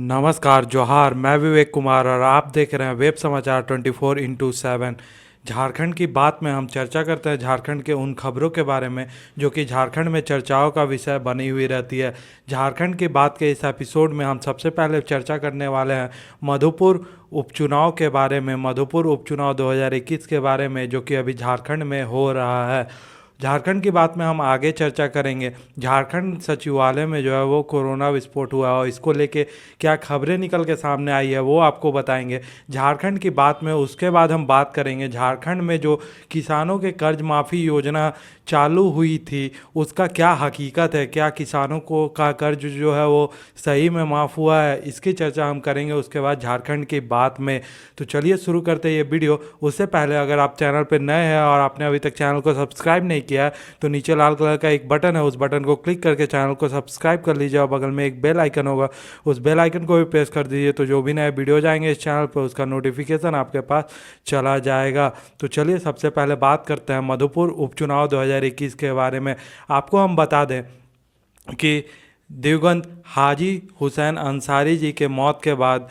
नमस्कार जोहार। मैं विवेक कुमार और आप देख रहे हैं वेब समाचार 24x7। झारखंड की बात में हम चर्चा करते हैं झारखंड के उन खबरों के बारे में जो कि झारखंड में चर्चाओं का विषय बनी हुई रहती है। झारखंड की बात के इस एपिसोड में हम सबसे पहले चर्चा करने वाले हैं मधुपुर उपचुनाव के बारे में। मधुपुर उपचुनाव 2021 के बारे में जो कि अभी झारखंड में हो रहा है। झारखंड की बात में हम आगे चर्चा करेंगे। झारखंड सचिवालय में जो है वो कोरोना विस्फोट हुआ और इसको लेके क्या खबरें निकल के सामने आई है वो आपको बताएंगे झारखंड की बात में। उसके बाद हम बात करेंगे झारखंड में जो किसानों के कर्ज माफ़ी योजना चालू हुई थी उसका क्या हकीकत है, क्या किसानों को का कर्ज जो है वो सही में माफ़ हुआ है, इसकी चर्चा हम करेंगे उसके बाद झारखंड की बात में। तो चलिए शुरू करते हैं ये वीडियो। उससे पहले अगर आप चैनल पर नए हैं और आपने अभी तक चैनल को सब्सक्राइब नहीं किया है तो नीचे लाल कलर का एक बटन है, उस बटन को क्लिक करके चैनल को सब्सक्राइब कर लीजिए और बगल में एक बेल आइकन होगा, उस बेल आइकन को भी प्रेस कर दीजिए तो जो भी नए वीडियो जाएंगे इस चैनल पर उसका नोटिफिकेशन आपके पास चला जाएगा। तो चलिए सबसे पहले बात करते हैं मधुपुर उपचुनाव 2021 के बारे में। आपको हम बता दें कि दिवंगत हाजी हुसैन अंसारी जी के मौत के बाद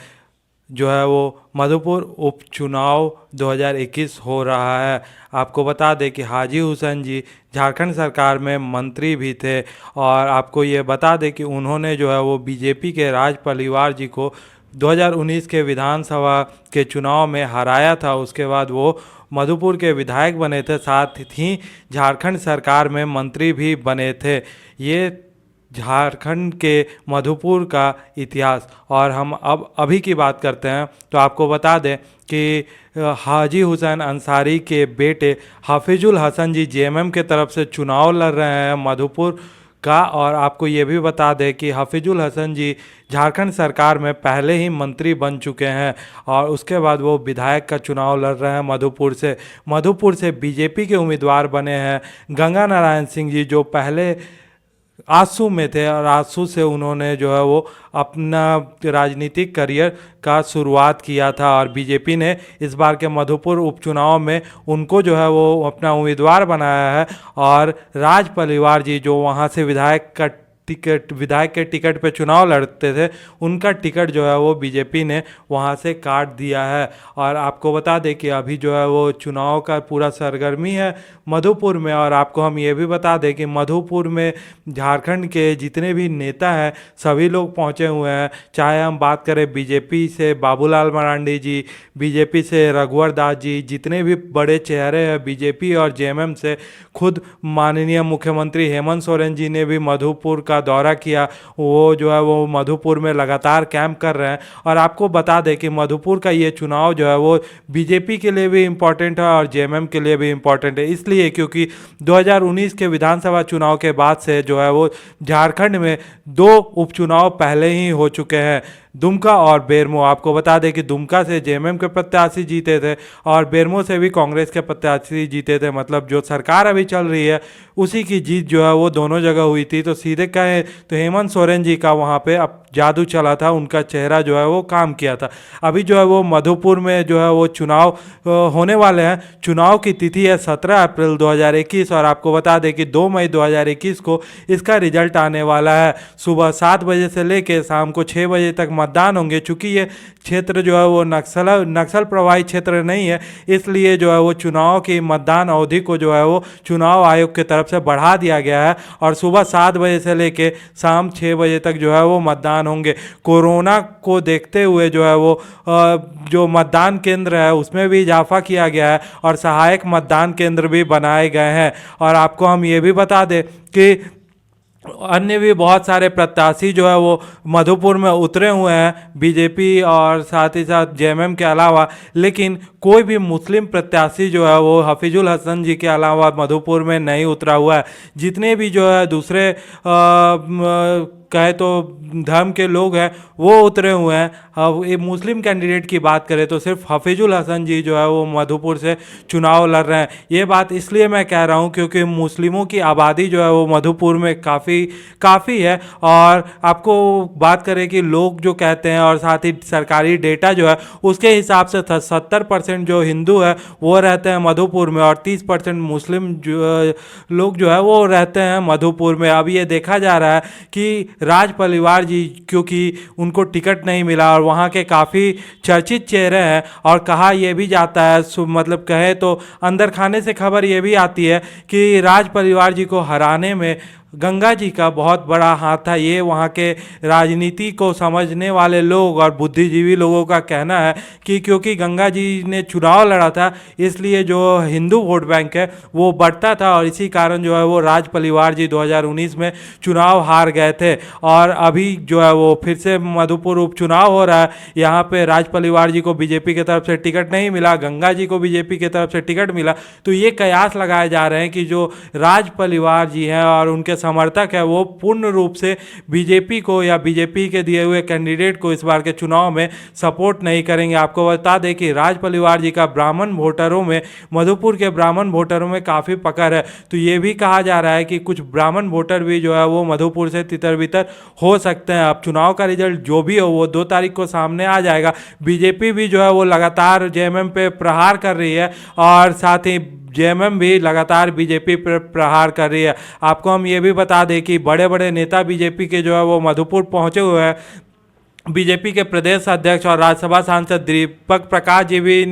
जो है वो मधुपुर उपचुनाव 2021 हो रहा है। आपको बता दें कि हाजी हुसैन जी झारखंड सरकार में मंत्री भी थे और आपको ये बता दें कि उन्होंने जो है वो बीजेपी के राज परिवार जी को 2019 के विधानसभा के चुनाव में हराया था। उसके बाद वो मधुपुर के विधायक बने थे, साथ ही झारखंड सरकार में मंत्री भी बने थे। ये झारखंड के मधुपुर का इतिहास। और हम अब अभी की बात करते हैं तो आपको बता दें कि हाजी हुसैन अंसारी के बेटे हफीजुल हसन जी जेएमएम के तरफ से चुनाव लड़ रहे हैं मधुपुर का। और आपको ये भी बता दें कि हफीजुल हसन जी झारखंड सरकार में पहले ही मंत्री बन चुके हैं और उसके बाद वो विधायक का चुनाव लड़ रहे हैं मधुपुर से। मधुपुर से बीजेपी के उम्मीदवार बने हैं गंगा नारायण सिंह जी, जो पहले आजसू में थे और आजसू से उन्होंने जो है वो अपना राजनीतिक करियर का शुरुआत किया था और बीजेपी ने इस बार के मधुपुर उपचुनाव में उनको जो है वो अपना उम्मीदवार बनाया है। और राज परिवार जी जो वहाँ से विधायक के टिकट पे चुनाव लड़ते थे, उनका टिकट जो है वो बीजेपी ने वहाँ से काट दिया है। और आपको बता दें कि अभी जो है वो चुनाव का पूरा सरगर्मी है मधुपुर में। और आपको हम ये भी बता दें कि मधुपुर में झारखंड के जितने भी नेता हैं सभी लोग पहुँचे हुए हैं। चाहे हम बात करें बीजेपी से बाबूलाल मरांडी जी, बीजेपी से रघुवर दास जी, जितने भी बड़े चेहरे हैं बीजेपी और जेएमएम से, खुद माननीय मुख्यमंत्री हेमंत सोरेन जी ने भी मधुपुर का दौरा किया। वो जो है वो मधुपुर में लगातार कैंप कर रहे हैं। और आपको बता दें कि मधुपुर का ये चुनाव जो है वो बीजेपी के लिए भी इम्पोर्टेंट है और जेएमएम के लिए भी इम्पोर्टेंट है, इसलिए क्योंकि 2019 के विधानसभा चुनाव के बाद से जो है वो झारखंड में 2 उपचुनाव पहले ही हो चुके हैं, दुमका और बेरमो। आपको बता दें कि दुमका से जेएमएम के प्रत्याशी जीते थे और बेरमो से भी कांग्रेस के प्रत्याशी जीते थे। मतलब जो सरकार अभी चल रही है उसी की जीत जो है वो दोनों जगह हुई थी। तो सीधे कहें तो हेमंत सोरेन जी का वहाँ पे अब जादू चला था, उनका चेहरा जो है वो काम किया था। अभी जो है वो मधुपुर में जो है वो चुनाव होने वाले हैं। चुनाव की तिथि है 17 अप्रैल 2021 और आपको बता दें कि 2 मई 2021 को इसका रिजल्ट आने वाला है। सुबह 7 बजे से लेकर शाम को 6 बजे तक मतदान होंगे। चूँकि ये क्षेत्र जो है वो नक्सल प्रभावित क्षेत्र नहीं है, इसलिए जो है वो चुनाव की मतदान अवधि को जो है वो चुनाव आयोग की तरफ से बढ़ा दिया गया है और सुबह 7 बजे से लेकर शाम 6 बजे तक जो है वो मतदान होंगे। कोरोना को देखते हुए जो है वो जो मतदान केंद्र है उसमें भी इजाफा किया गया है और सहायक मतदान केंद्र भी बनाए गए हैं। और आपको हम ये भी बता दें कि अन्य भी बहुत सारे प्रत्याशी जो है वो मधुपुर में उतरे हुए हैं बीजेपी और साथ ही साथ जेएमएम के अलावा, लेकिन कोई भी मुस्लिम प्रत्याशी जो है वो हफीजुल हसन जी के अलावा मधुपुर में नहीं उतरा हुआ है। जितने भी जो है दूसरे कहे तो धर्म के लोग हैं वो उतरे हुए हैं। अब ये मुस्लिम कैंडिडेट की बात करें तो सिर्फ हफीजुल हसन जी जो है वो मधुपुर से चुनाव लड़ रहे हैं। ये बात इसलिए मैं कह रहा हूँ क्योंकि मुस्लिमों की आबादी जो है वो मधुपुर में काफ़ी है। और आपको बात करें कि लोग जो कहते हैं और साथ ही सरकारी डेटा जो है उसके हिसाब से 70% जो हिंदू है वो रहते हैं मधुपुर में और 30% मुस्लिम लोग जो है वो रहते हैं मधुपुर में। अब ये देखा जा रहा है कि राज परिवार जी, क्योंकि उनको टिकट नहीं मिला और वहाँ के काफ़ी चर्चित चेहरे हैं। और कहा यह भी जाता है, मतलब कहे तो अंदर खाने से खबर ये भी आती है कि राज परिवार जी को हराने में गंगा जी का बहुत बड़ा हाथ था। ये वहाँ के राजनीति को समझने वाले लोग और बुद्धिजीवी लोगों का कहना है कि क्योंकि गंगा जी ने चुनाव लड़ा था, इसलिए जो हिंदू वोट बैंक है वो बढ़ता था और इसी कारण जो है वो राज परिवार जी 2019 में चुनाव हार गए थे। और अभी जो है वो फिर से मधुपुर उपचुनाव हो रहा है। यहाँ पे राज परिवार जी को बीजेपी की तरफ से टिकट नहीं मिला, गंगा जी को बीजेपी की तरफ से टिकट मिला। तो ये कयास लगाए जा रहे हैं कि जो राज परिवार जी हैं और उनके समर्थक है वो पूर्ण रूप से बीजेपी को या बीजेपी के दिए हुए कैंडिडेट को इस बार के चुनाव में सपोर्ट नहीं करेंगे। आपको बता दें कि राज परिवार जी का ब्राह्मण वोटरों में, मधुपुर के ब्राह्मण वोटरों में काफ़ी पकड़ है। तो ये भी कहा जा रहा है कि कुछ ब्राह्मण वोटर भी जो है वो मधुपुर से तितर बितर हो सकते हैं। अब चुनाव का रिजल्ट जो भी हो वो 2 तारीख को सामने आ जाएगा। बीजेपी भी जो है वो लगातार जेएमएम पे प्रहार कर रही है और साथ ही जेएमएम भी लगातार बीजेपी पर प्रहार कर रही है। आपको हम ये भी बता दें कि बड़े बड़े नेता बीजेपी के जो है वो मधुपुर पहुंचे हुए हैं। बीजेपी के प्रदेश अध्यक्ष और राज्यसभा सांसद दीपक प्रकाश जी भी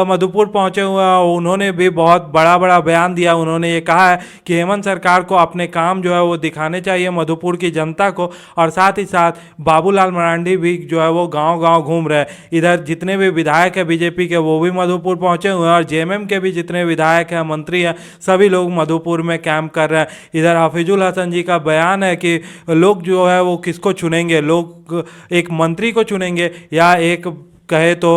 मधुपुर पहुंचे हुए हैं। उन्होंने भी बहुत बड़ा बड़ा बयान दिया। उन्होंने ये कहा है कि हेमंत सरकार को अपने काम जो है वो दिखाने चाहिए मधुपुर की जनता को। और साथ ही साथ बाबूलाल मरांडी भी जो है वो गांव-गांव घूम रहे हैं। इधर जितने भी विधायक हैं बीजेपी के वो भी मधुपुर पहुंचे हुए हैं और जेएमएम के भी जितने विधायक हैं, मंत्री हैं, सभी लोग मधुपुर में कैंप कर रहे हैं। इधर हफीजुल हसन जी का बयान है कि लोग जो है वो किसको चुनेंगे, लोग एक मंत्री को चुनेंगे या एक कहे तो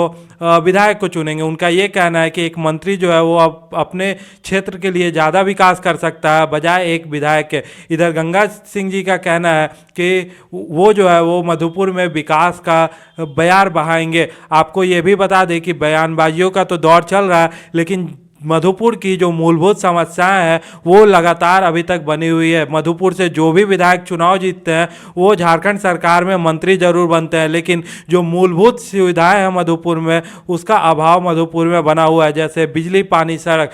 विधायक को चुनेंगे। उनका ये कहना है कि एक मंत्री जो है वो अपने क्षेत्र के लिए ज़्यादा विकास कर सकता है बजाय एक विधायक के। इधर गंगा सिंह जी का कहना है कि वो जो है वो मधुपुर में विकास का बयार बहाएंगे। आपको ये भी बता दें कि बयानबाजियों का तो दौर चल रहा है, लेकिन मधुपुर की जो मूलभूत समस्याएं हैं वो लगातार अभी तक बनी हुई है। मधुपुर से जो भी विधायक चुनाव जीतते हैं वो झारखंड सरकार में मंत्री जरूर बनते हैं, लेकिन जो मूलभूत सुविधाएं हैं मधुपुर में उसका अभाव मधुपुर में बना हुआ है, जैसे बिजली, पानी, सड़क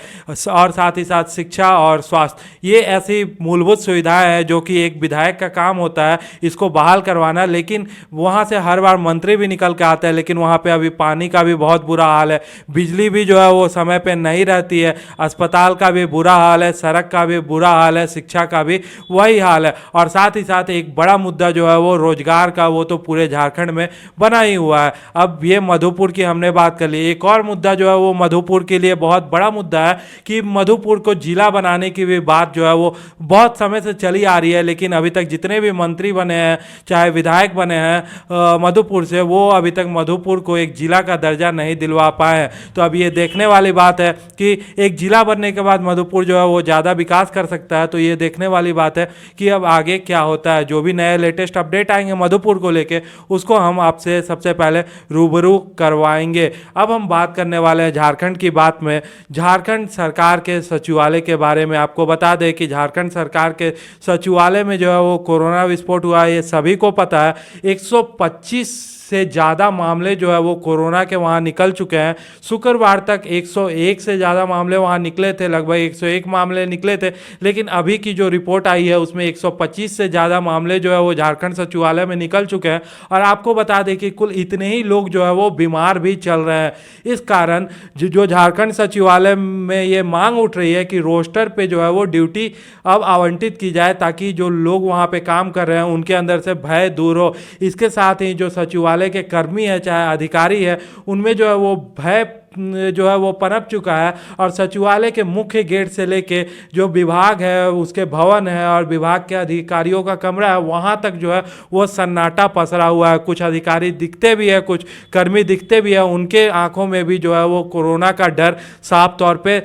और साथ ही साथ शिक्षा और स्वास्थ्य। ये ऐसी मूलभूत सुविधाएं हैं जो कि एक विधायक का काम होता है इसको बहाल करवाना, लेकिन वहाँ से हर बार मंत्री भी निकल के आते हैं, लेकिन वहाँ पर अभी पानी का भी बहुत बुरा हाल है, बिजली भी जो है वो समय पर नहीं रहती है, अस्पताल का भी बुरा हाल है, सड़क का भी बुरा हाल है, शिक्षा का भी वही हाल है। और साथ ही साथ एक बड़ा मुद्दा जो है वो रोजगार का, वो तो पूरे झारखंड में बना ही हुआ है। अब ये मधुपुर की हमने बात कर ली, एक और मुद्दा जो है वो मधुपुर के लिए बहुत बड़ा मुद्दा है कि मधुपुर को जिला बनाने की भी बात जो है वो बहुत समय से चली आ रही है, लेकिन अभी तक जितने भी मंत्री बने हैं चाहे विधायक बने हैं मधुपुर से, वो अभी तक मधुपुर को एक जिला का दर्जा नहीं दिलवा पाए हैं। तो अब ये देखने वाली बात है कि एक जिला बनने के बाद मधुपुर जो है वो ज़्यादा विकास कर सकता है। तो ये देखने वाली बात है कि अब आगे क्या होता है। जो भी नए लेटेस्ट अपडेट आएंगे मधुपुर को लेके उसको हम आपसे सबसे पहले रूबरू करवाएंगे। अब हम बात करने वाले हैं झारखंड की बात में, झारखंड सरकार के सचिवालय के बारे में। आपको बता दें कि झारखंड सरकार के सचिवालय में जो है वो कोरोना विस्फोट हुआ है, ये सभी को पता है। 125 से ज़्यादा मामले जो है वो कोरोना के वहाँ निकल चुके हैं। शुक्रवार तक 101 से ज़्यादा मामले वहाँ निकले थे, लगभग 101 मामले निकले थे, लेकिन अभी की जो रिपोर्ट आई है उसमें 125 से ज़्यादा मामले जो है वो झारखंड सचिवालय में निकल चुके हैं। और आपको बता दें कि कुल इतने ही लोग जो है वो बीमार भी चल रहे हैं। इस कारण जो झारखंड सचिवालय में ये मांग उठ रही है कि रोस्टर पे जो है वो ड्यूटी अब आवंटित की जाए, ताकि जो लोग वहाँ पे काम कर रहे हैं उनके अंदर से भय दूर हो। इसके साथ ही जो सचिवालय के कर्मी है चाहे अधिकारी है, उनमें जो है वो भय जो है वो पनप चुका है। और सचिवालय के मुख्य गेट से लेके जो विभाग है, उसके भवन है और विभाग के अधिकारियों का कमरा है, वहाँ तक जो है वो सन्नाटा पसरा हुआ है। कुछ अधिकारी दिखते भी है, कुछ कर्मी दिखते भी है, उनके आंखों में भी जो है वो कोरोना का डर साफ तौर पे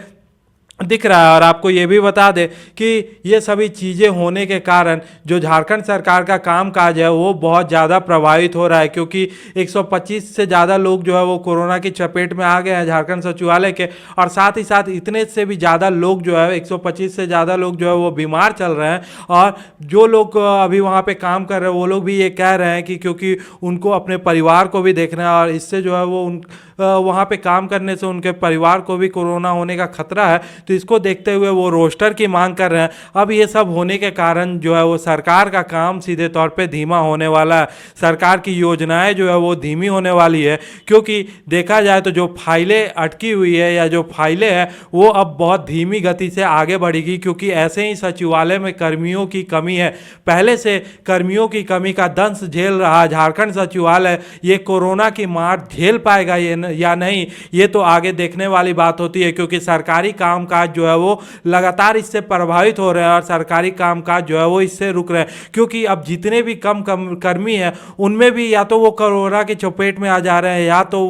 दिख रहा है। और आपको ये भी बता दें कि ये सभी चीज़ें होने के कारण जो झारखंड सरकार का कामकाज है वो बहुत ज़्यादा प्रभावित हो रहा है, क्योंकि 125 से ज़्यादा लोग जो है वो कोरोना की चपेट में आ गए हैं झारखंड सचिवालय के। और साथ ही साथ इतने से भी ज़्यादा लोग जो है 125 से ज़्यादा लोग जो है वो बीमार चल रहे हैं। और जो लोग अभी वहाँ पर काम कर रहे हैं वो लोग भी ये कह रहे हैं कि क्योंकि उनको अपने परिवार को भी देखना है और इससे जो है वो वहाँ पे काम करने से उनके परिवार को भी कोरोना होने का खतरा है। तो इसको देखते हुए वो रोस्टर की मांग कर रहे हैं। अब ये सब होने के कारण जो है वो सरकार का काम सीधे तौर पे धीमा होने वाला है, सरकार की योजनाएं जो है वो धीमी होने वाली है, क्योंकि देखा जाए तो जो फाइलें अटकी हुई है या जो फाइलें हैं वो अब बहुत धीमी गति से आगे बढ़ेगी, क्योंकि ऐसे ही सचिवालय में कर्मियों की कमी है। पहले से कर्मियों की कमी का दंश झेल रहा झारखंड सचिवालय ये कोरोना की मार झेल पाएगा या नहीं, ये तो आगे देखने वाली बात होती है, क्योंकि सरकारी कामकाज जो है वो लगातार इससे प्रभावित हो रहे हैं और सरकारी कामकाज जो है वो इससे रुक रहे हैं, क्योंकि अब जितने भी कम कर्मी हैं उनमें भी या तो वो कोरोना की चपेट में आ जा रहे हैं या तो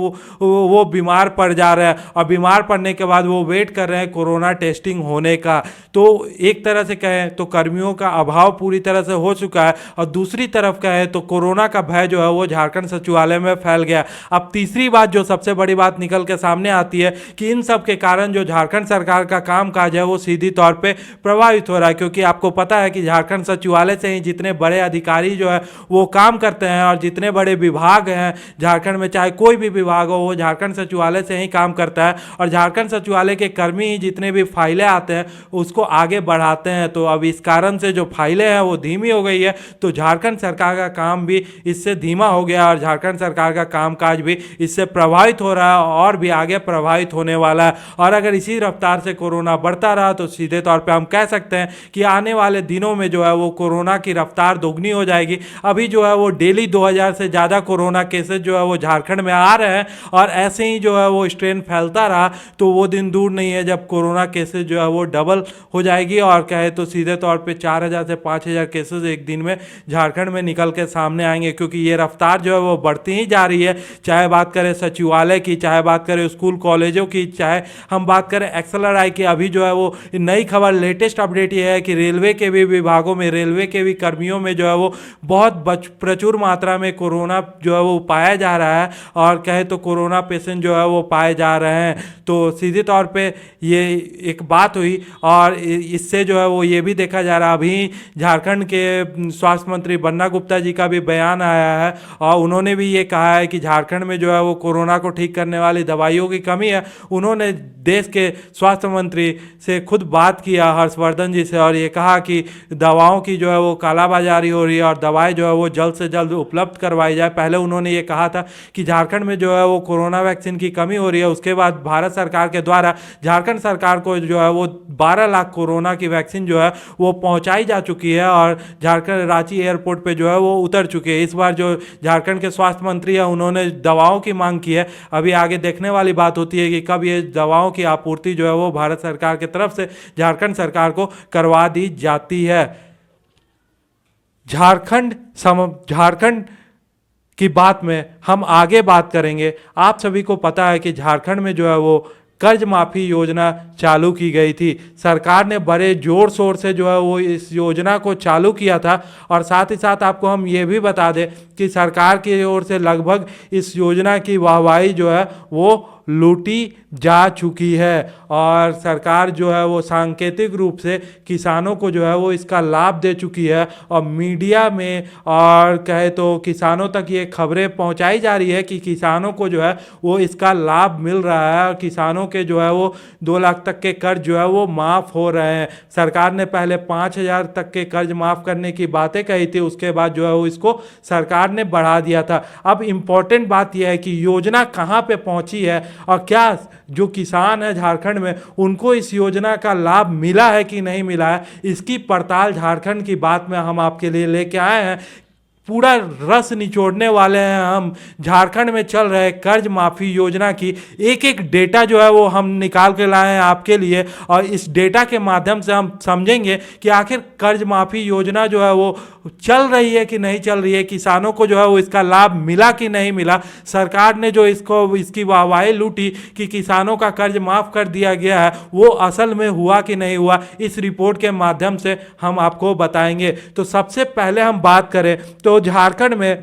वो बीमार पड़ जा रहे हैं, और बीमार पड़ने के बाद वो वेट कर रहे हैं कोरोना टेस्टिंग होने का। तो एक तरह से कहें तो कर्मियों का अभाव पूरी तरह से हो चुका है, और दूसरी तरफ कहें तो कोरोना का भय जो है वो झारखंड सचिवालय में फैल गया। अब तीसरी बात जो सबसे बड़ी बात निकल के सामने आती है कि इन सब के कारण जो झारखंड सरकार का कामकाज है वो सीधी तौर पे प्रभावित हो रहा है, क्योंकि आपको पता है कि झारखंड सचिवालय से ही जितने बड़े अधिकारी जो है वो काम करते हैं, और जितने बड़े विभाग हैं झारखंड में, चाहे कोई भी विभाग हो, वो झारखंड सचिवालय से ही काम करता है, और झारखंड सचिवालय के कर्मी ही जितने भी फाइलें आते हैं उसको आगे बढ़ाते हैं। तो अब इस कारण से जो फाइलें हैं वो धीमी हो गई है, तो झारखंड सरकार का काम भी इससे धीमा हो गया, और झारखंड सरकार का कामकाज भी इससे प्रभावित हो रहा है और भी आगे प्रभावित होने वाला है। और अगर इसी रफ्तार से कोरोना बढ़ता रहा तो सीधे तौर पे हम कह सकते हैं कि आने वाले दिनों में जो है वो कोरोना की रफ्तार दोगुनी हो जाएगी। अभी जो है वो डेली 2000 से ज़्यादा कोरोना केसेस जो है वो झारखंड में आ रहे हैं, और ऐसे ही जो है वो स्ट्रेन फैलता रहा तो वो दिन दूर नहीं है जब कोरोना केसेस जो है वो डबल हो जाएगी, और कहे तो सीधे तौर पे 4000 से 5000 केसेस एक दिन में झारखंड में निकल के सामने आएंगे, क्योंकि ये रफ्तार जो है वो बढ़ती ही जा रही है। चाहे बात करें सचिवालय की, चाहे बात करें स्कूल कॉलेजों की, चाहे हम बात करें एक्सएलआरआई की। अभी जो है वो नई खबर, लेटेस्ट अपडेट ये है कि रेलवे के भी विभागों में, रेलवे के भी कर्मियों में जो है वो बहुत प्रचुर मात्रा में कोरोना जो है वो पाया जा रहा है, और कहे तो कोरोना पेशेंट जो है वो पाए जा रहे हैं। तो सीधे तौर पे ये एक बात हुई, और इससे जो है वो ये भी देखा जा रहा है, अभी झारखंड के स्वास्थ्य मंत्री बन्ना गुप्ता जी का भी बयान आया है, और उन्होंने भी ये कहा है कि झारखंड में जो है वो कोरोना को ठीक करने वाली दवाइयों की कमी है। उन्होंने देश के स्वास्थ्य मंत्री से खुद बात किया, हर्षवर्धन जी से, और ये कहा कि दवाओं की जो है वो कालाबाजारी हो रही है और दवाएं जो है वो जल्द से जल्द उपलब्ध करवाई जाए। पहले उन्होंने ये कहा था कि झारखंड में जो है वो कोरोना वैक्सीन की कमी हो रही है, उसके बाद भारत सरकार के द्वारा झारखंड सरकार को जो है वो 12 लाख कोरोना की वैक्सीन जो है वो पहुंचाई जा चुकी है, और झारखंड रांची एयरपोर्ट पे जो है वो उतर चुकी है। इस बार जो झारखंड के स्वास्थ्य मंत्री है उन्होंने दवाओं की मांग की है। अभी आगे देखने वाली बात होती है कि कब ये दवाओं की आपूर्ति जो है वो भारत सरकार की तरफ से झारखंड सरकार को करवा दी जाती है। झारखंड की बात में हम आगे बात करेंगे। आप सभी को पता है कि झारखंड में जो है वो कर्ज माफ़ी योजना चालू की गई थी। सरकार ने बड़े जोर शोर से जो है वो इस योजना को चालू किया था, और साथ ही साथ आपको हम ये भी बता दें कि सरकार की ओर से लगभग इस योजना की वाहवाही जो है वो लूटी जा चुकी है, और सरकार जो है वो सांकेतिक रूप से किसानों को जो है वो इसका लाभ दे चुकी है, और मीडिया में और कहे तो किसानों तक ये खबरें पहुंचाई जा रही है कि किसानों को जो है वो इसका लाभ मिल रहा है, और किसानों के जो है वो 2 लाख तक के कर्ज जो है वो माफ़ हो रहे हैं। सरकार ने पहले 5000 तक के कर्ज माफ़ करने की बातें कही थी, उसके बाद जो है वो इसको सरकार ने बढ़ा दिया था। अब इम्पोर्टेंट बात यह है कि योजना कहाँ पे पहुँची है, और क्या जो किसान है झारखंड में उनको इस योजना का लाभ मिला है कि नहीं मिला है, इसकी पड़ताल झारखंड की बात में हम आपके लिए लेके आए हैं। पूरा रस निचोड़ने वाले हैं हम झारखंड में चल रहे कर्ज माफ़ी योजना की। एक एक डेटा जो है वो हम निकाल के लाए हैं आपके लिए, और इस डेटा के माध्यम से हम समझेंगे कि आखिर कर्ज माफ़ी योजना जो है वो चल रही है कि नहीं चल रही है, किसानों को जो है वो इसका लाभ मिला कि नहीं मिला। सरकार ने जो इसकी वाहवाही लूटी कि किसानों का कर्ज माफ़ कर दिया गया है, वो असल में हुआ कि नहीं हुआ, इस रिपोर्ट के माध्यम से हम आपको बताएंगे। तो सबसे पहले हम बात करें तो झारखंड में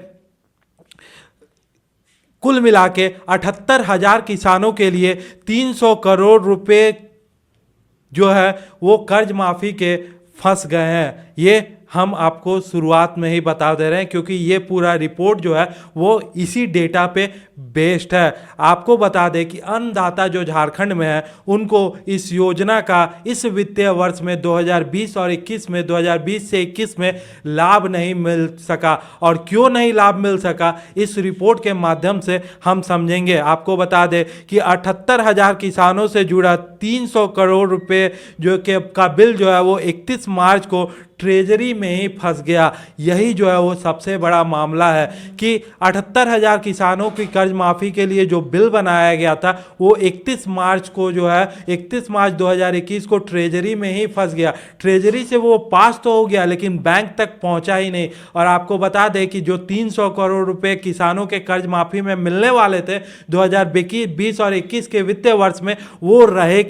कुल मिला के 78,000 किसानों के लिए 300 करोड़ रुपए जो है वो कर्ज माफी के फंस गए हैं। ये हम आपको शुरुआत में ही बता दे रहे हैं, क्योंकि ये पूरा रिपोर्ट जो है वो इसी डेटा पे बेस्ट है। आपको बता दें कि अन्नदाता जो झारखंड में है उनको इस योजना का इस वित्तीय वर्ष में 2020 और 21 में 2020 से 21 में लाभ नहीं मिल सका। और क्यों नहीं लाभ मिल सका, इस रिपोर्ट के माध्यम से हम समझेंगे। आपको बता दें कि 78,000 किसानों से जुड़ा 300 करोड़ रुपए जो के का बिल जो है वो 31 मार्च को ट्रेजरी में ही फंस गया। यही जो है वो सबसे बड़ा मामला है कि 78,000 किसानों की कर्ज माफ़ी के लिए जो बिल बनाया गया था वो 31 मार्च को जो है 31 मार्च 2021 को ट्रेजरी में ही फंस गया। ट्रेजरी से वो पास तो हो गया लेकिन बैंक तक पहुंचा ही नहीं। और आपको बता दें कि जो 300 करोड़ रुपए किसानों के कर्ज माफ़ी में मिलने वाले थे 2020 और 21 के वित्तीय वर्ष में, वो रह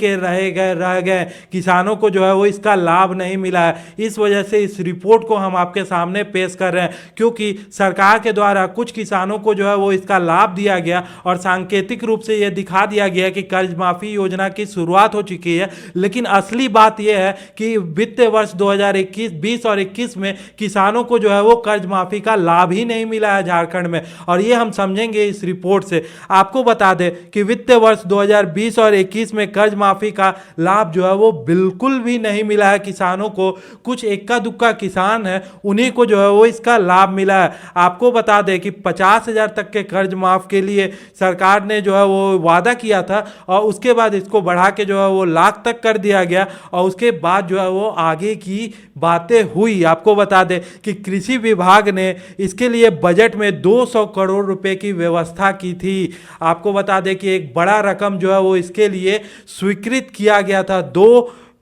गए। किसानों को जो है वो इसका लाभ नहीं मिला है। इस वजह से इस रिपोर्ट को हम आपके सामने पेश कर रहे हैं, क्योंकि सरकार के द्वारा कुछ किसानों को जो है वो इसका लाभ दिया गया और सांकेतिक रूप से यह दिखा दिया गया कि कर्ज माफी योजना की शुरुआत हो चुकी है। लेकिन असली बात यह है कि वित्तीय वर्ष 2020 और 21 में किसानों को जो है वो कर्ज माफी का लाभ ही नहीं मिला है झारखंड में। और ये हम समझेंगे इस रिपोर्ट से। आपको बता दें कि वित्तीय वर्ष 2020 और 21 में कर्ज माफी का लाभ जो है वो बिल्कुल भी नहीं मिला है किसानों को। कुछ इक्का दुक्का किसान है उन्हीं को जो है वो इसका लाभ मिला है। आपको बता दें कि 50,000 तक के कर्ज माफ के लिए सरकार ने जो है वो वादा किया था और उसके बाद इसको बढ़ा के जो है वो लाख तक कर दिया गया और उसके बाद जो है वो आगे की बातें हुई। आपको बता दें कि कृषि विभाग ने इसके लिए बजट में 200 करोड़ रुपए की व्यवस्था की थी। आपको बता दें कि एक बड़ा रकम जो है वो इसके लिए स्वीकृत किया गया था।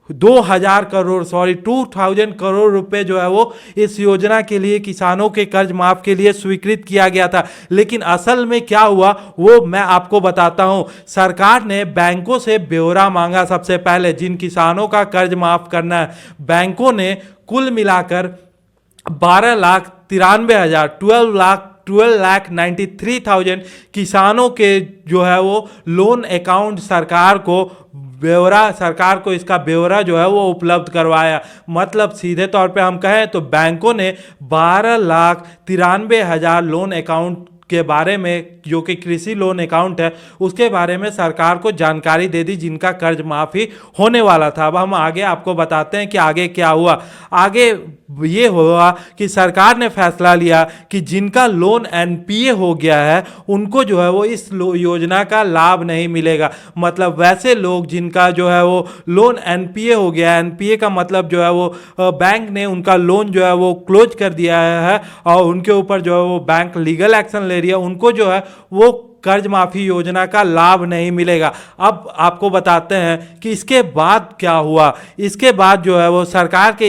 2000 करोड़ रुपए जो है वो इस योजना के लिए किसानों के कर्ज माफ के लिए स्वीकृत किया गया था। लेकिन असल में क्या हुआ वो मैं आपको बताता हूं। सरकार ने बैंकों से ब्यौरा मांगा। सबसे पहले जिन किसानों का कर्ज माफ करना है, बैंकों ने कुल मिलाकर 12,93,000 किसानों के जो है वो लोन अकाउंट सरकार को इसका ब्यौरा जो है वो उपलब्ध करवाया। मतलब सीधे तौर पे हम कहें तो बैंकों ने 12,93,000 लोन अकाउंट के बारे में, जो कि कृषि लोन अकाउंट है, उसके बारे में सरकार को जानकारी दे दी जिनका कर्ज माफी होने वाला था। अब हम आगे आपको बताते हैं कि आगे क्या हुआ। आगे ये हुआ कि सरकार ने फैसला लिया कि जिनका लोन एनपीए हो गया है उनको जो है वो इस योजना का लाभ नहीं मिलेगा। मतलब वैसे लोग जिनका जो है वो लोन एनपीए हो गया, एनपीए का मतलब जो है वो बैंक ने उनका लोन जो है वो क्लोज कर दिया है और उनके ऊपर जो है वो बैंक लीगल एक्शन ले रही है, उनको जो है वो कर्ज माफी योजना का लाभ नहीं मिलेगा। अब आपको बताते हैं कि इसके बाद क्या हुआ। इसके बाद जो है वो सरकार के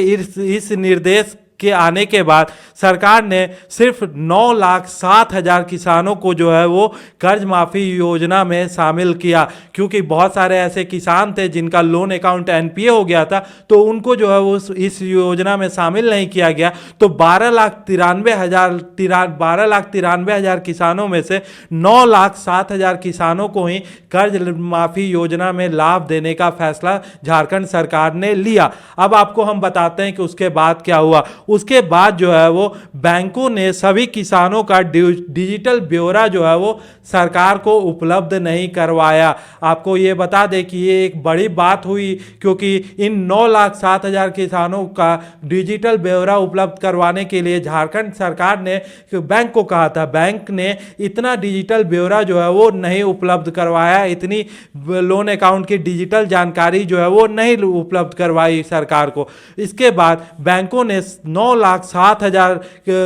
इस निर्देश के आने के बाद सरकार ने सिर्फ 9,07,000 किसानों को जो है वो कर्ज माफी योजना में शामिल किया, क्योंकि बहुत सारे ऐसे किसान थे जिनका लोन अकाउंट एनपीए हो गया था तो उनको जो है वो इस योजना में शामिल नहीं किया गया। तो 12,93,000 किसानों में से 9,07,000 किसानों को ही कर्ज माफी योजना में लाभ देने का फैसला झारखंड सरकार ने लिया। अब आपको हम बताते हैं कि उसके बाद क्या हुआ। उसके बाद जो है वो बैंकों ने सभी किसानों का डिजिटल ब्यौरा जो है वो सरकार को उपलब्ध नहीं करवाया। आपको ये बता दें कि ये एक बड़ी बात हुई, क्योंकि इन 9,07,000 किसानों का डिजिटल ब्यौरा उपलब्ध करवाने के लिए झारखंड सरकार ने बैंक को कहा था। बैंक ने इतना डिजिटल ब्यौरा जो है वो नहीं उपलब्ध करवाया, इतनी लोन अकाउंट की डिजिटल जानकारी जो है वो नहीं उपलब्ध करवाई सरकार को। इसके बाद बैंकों ने 9,07,000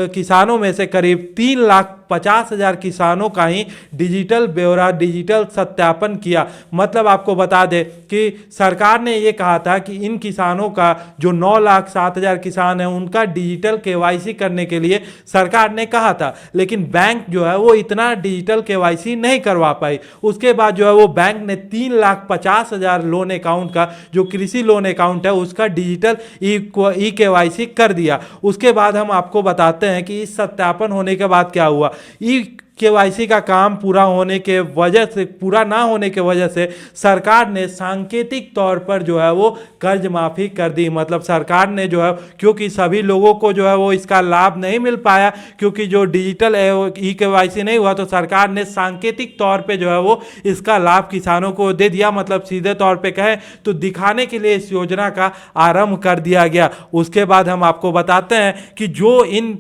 किसानों में से करीब 3,50,000 किसानों का ही डिजिटल ब्यौरा, डिजिटल सत्यापन किया। मतलब आपको बता दें कि सरकार ने ये कहा था कि इन किसानों का जो 9,07,000 किसान हैं उनका डिजिटल केवाईसी करने के लिए सरकार ने कहा था, लेकिन बैंक जो है वो इतना डिजिटल केवाईसी नहीं करवा पाई। उसके बाद जो है वो बैंक ने 3,50,000 लोन अकाउंट का, जो कृषि लोन अकाउंट है, उसका डिजिटल ई केवाईसी कर दिया। उसके बाद हम आपको बताते हैं कि इस सत्यापन होने के बाद क्या हुआ। ई केवाईसी का काम पूरा ना होने के वजह से सरकार ने सांकेतिक तौर पर जो है वो कर्ज माफी कर दी। मतलब सरकार ने जो है, क्योंकि सभी लोगों को जो है वो इसका लाभ नहीं मिल पाया, क्योंकि जो डिजिटल ई केवाईसी नहीं हुआ, तो सरकार ने सांकेतिक तौर पे जो है वो इसका लाभ किसानों को दे दिया। मतलब सीधे तौर पे कहें तो दिखाने के लिए इस योजना का आरंभ कर दिया गया। उसके बाद हम आपको बताते हैं कि जो इन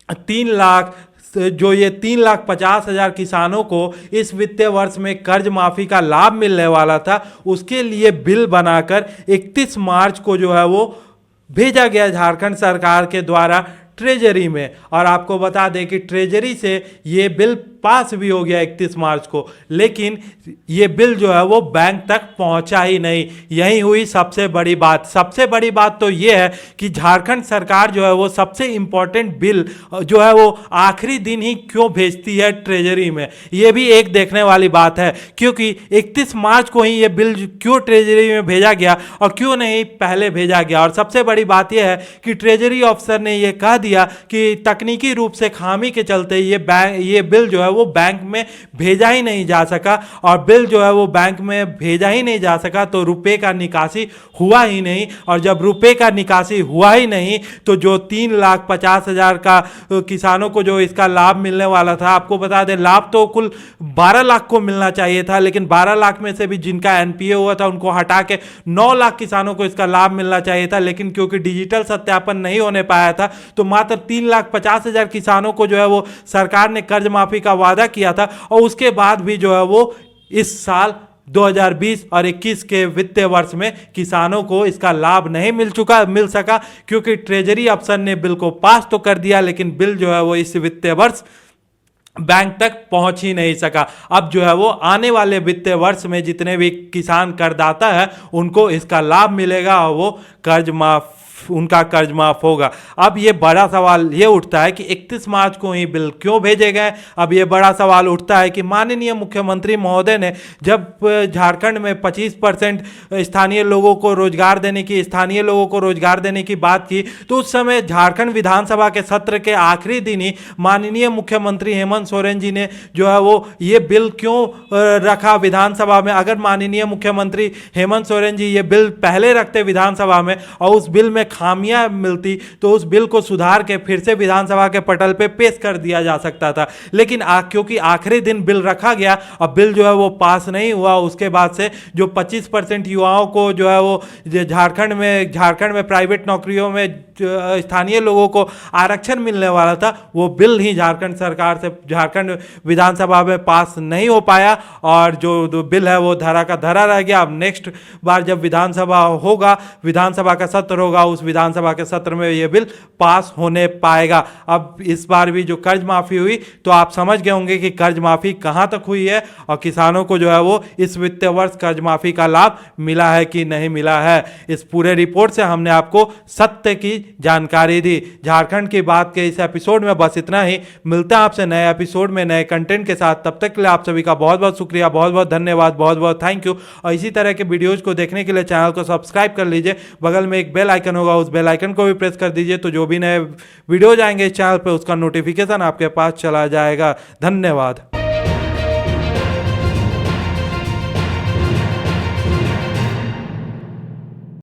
3,50,000 किसानों को इस वित्तीय वर्ष में कर्ज माफी का लाभ मिलने वाला था, उसके लिए बिल बनाकर 31 मार्च को जो है वो भेजा गया झारखंड सरकार के द्वारा ट्रेजरी में। और आपको बता दें कि ट्रेजरी से ये बिल पास भी हो गया 31 मार्च को, लेकिन ये बिल जो है वो बैंक तक पहुंचा ही नहीं। यही हुई सबसे बड़ी बात। सबसे बड़ी बात तो ये है कि झारखंड सरकार जो है वो सबसे इंपॉर्टेंट बिल जो है वो आखिरी दिन ही क्यों भेजती है ट्रेजरी में, ये भी एक देखने वाली बात है। क्योंकि 31 मार्च को ही ये बिल क्यों ट्रेजरी में भेजा गया और क्यों नहीं पहले भेजा गया। और सबसे बड़ी बात यह है कि ट्रेजरी ऑफिसर ने यह कह दिया कि तकनीकी रूप से खामी के चलते ये बिल जो है वो बैंक में भेजा ही नहीं जा सका, और बिल जो है वो बैंक में भेजा ही नहीं जा सका तो रुपए का निकासी हुआ ही नहीं। और जब रुपए का निकासी हुआ ही नहीं तो जो 3,50,000 का किसानों को जो इसका लाभ मिलने वाला था, आपको बता दें लाभ तो कुल 12 लाख को मिलना चाहिए था, लेकिन 12 लाख में से भी जिनका एनपीए हुआ था उनको हटा के 9 लाख किसानों को इसका लाभ मिलना चाहिए था। लेकिन क्योंकि डिजिटल सत्यापन नहीं होने पाया था तो मात्र 3,50,000 किसानों को जो है वो सरकार ने कर्ज माफी का वादा किया था। और उसके बाद भी जो है वो इस साल 2020 और 21 के वित्तीय वर्ष में किसानों को इसका लाभ नहीं मिल सका, क्योंकि ट्रेजरी अफसर ने बिल को पास तो कर दिया, लेकिन बिल जो है वो इस वित्तीय वर्ष बैंक तक पहुंच ही नहीं सका। अब जो है वो आने वाले वित्तीय वर्ष में जितने भी किसान करदाता है उनको इसका लाभ मिलेगा और वो उनका कर्ज माफ होगा। अब ये बड़ा सवाल ये उठता है कि 31 मार्च को ही बिल क्यों भेजे गए। अब ये बड़ा सवाल उठता है कि माननीय मुख्यमंत्री महोदय ने जब झारखंड में 25% स्थानीय लोगों को रोजगार देने की बात की, तो उस समय झारखंड विधानसभा के सत्र के आखिरी दिन ही माननीय मुख्यमंत्री हेमंत सोरेन जी ने जो है वो ये बिल क्यों रखा विधानसभा में। अगर माननीय मुख्यमंत्री हेमंत सोरेन जी ये बिल पहले रखते विधानसभा में और उस बिल में खामियां मिलती तो उस बिल को सुधार के फिर से विधानसभा के पटल पे पेश कर दिया जा सकता था। लेकिन क्योंकि आखिरी दिन बिल रखा गया और बिल जो है वो पास नहीं हुआ, उसके बाद से जो 25% युवाओं को जो है वो झारखंड में प्राइवेट नौकरियों में स्थानीय लोगों को आरक्षण मिलने वाला था, वो बिल ही झारखंड विधानसभा में पास नहीं हो पाया और जो बिल है वो धरा का धरा रह गया। अब नेक्स्ट बार जब विधानसभा का सत्र होगा, उस विधानसभा के सत्र में ये बिल पास होने पाएगा। अब इस बार भी जो कर्ज माफी हुई तो आप समझ गए होंगे कि कर्ज माफी कहां तक हुई है और किसानों को जो है वो इस वित्तीय वर्ष कर्ज माफी का लाभ मिला है कि नहीं मिला है। इस पूरे रिपोर्ट से हमने आपको सत्य की जानकारी दी। झारखंड की बात के इस एपिसोड में बस इतना ही। मिलते हैं आपसे नए एपिसोड में नए कंटेंट के साथ। तब तक के लिए आप सभी का बहुत बहुत शुक्रिया, बहुत बहुत धन्यवाद, बहुत बहुत थैंक यू। और इसी तरह के वीडियोज को देखने के लिए चैनल को सब्सक्राइब कर लीजिए। बगल में एक बेल आइकन होगा, उस बेल आइकन को भी प्रेस कर दीजिए, तो जो भी नए वीडियोज आएंगे इस चैनल पर उसका नोटिफिकेशन आपके पास चला जाएगा। धन्यवाद।